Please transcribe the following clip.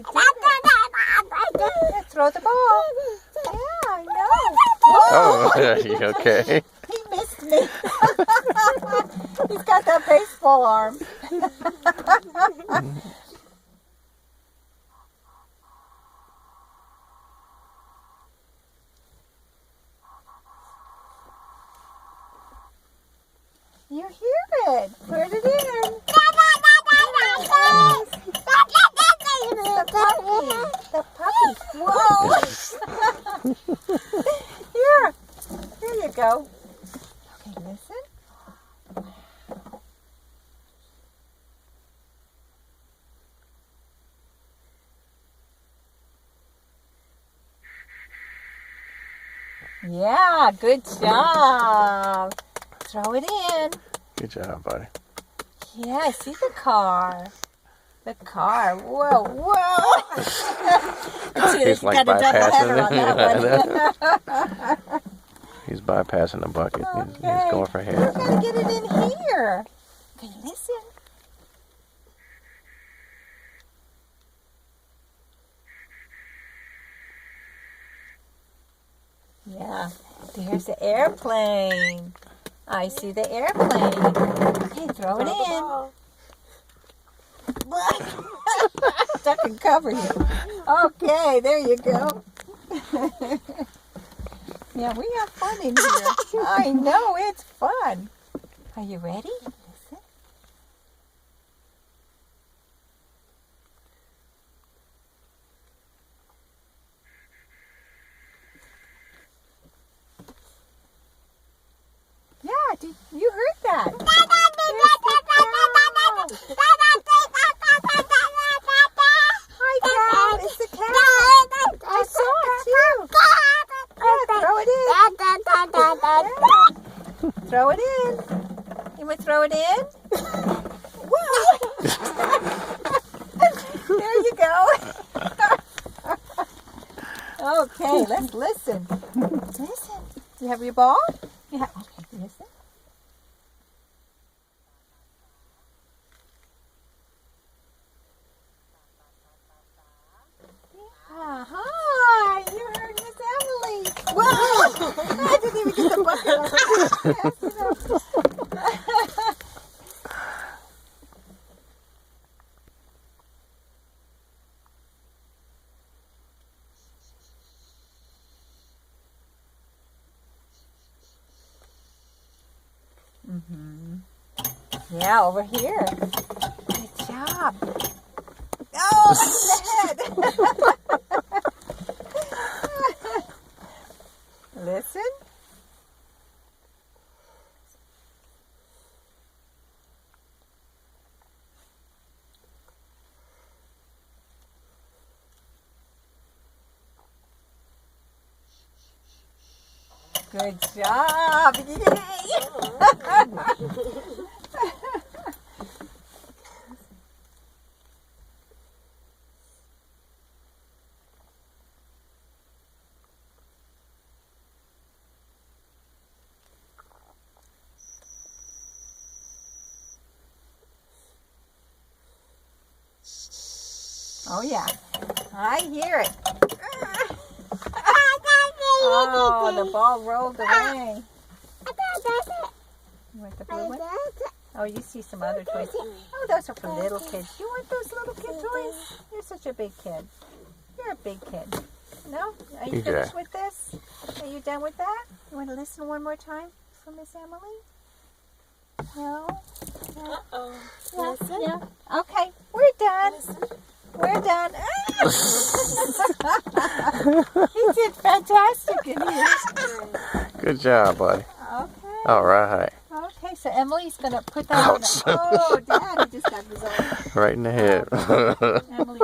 I did it. Yeah, throw the ball. Yeah, I know. Oh, you okay? He missed me. He's got that baseball arm. You hear it. Put it in. The puppy. Whoa. Here you go. Okay, listen. Yeah, good job. Throw it in. Good job, buddy. Yeah, I see the car. The car. Whoa, whoa. He's like got a double header on bypassing that one. He's bypassing the bucket. He's Okay. going for You hair. gotta get it in here. Okay, listen. Yeah, there's the airplane. I see the airplane. Okay, throw it in. Duck and cover you. Okay, there you go. Yeah, we have fun in here. I know, it's fun. Are you ready? Listen. Yeah, you heard that. There's the cow. Hi, cow. It's the cow. I saw it too. Yeah, throw it in. Throw it in. You want to throw it in? Whoa! There you go. Okay, let's listen. Listen. You have your ball? Yeah. Okay, listen. Hi, you heard Miss Emily. Whoa! I didn't even get the bucket. Yeah, over here. Good job. Oh, in the head. Listen. Good job. Yay. Oh yeah, I hear it. Oh, the ball rolled away. You want the blue one? Oh, you see some other toys. Oh, those are for little kids. You want those little kid toys? You're such a big kid. You're a big kid. No? Are you finished with this? Are you done with that? You want to listen one more time for Miss Emily? No? Listen. Yeah. Okay, we're done. We're done. He did fantastic in here. Good job, buddy. Okay. All right. Okay, so Emily's going to put that on. Oh, Daddy just got his own. Right in the head. Okay.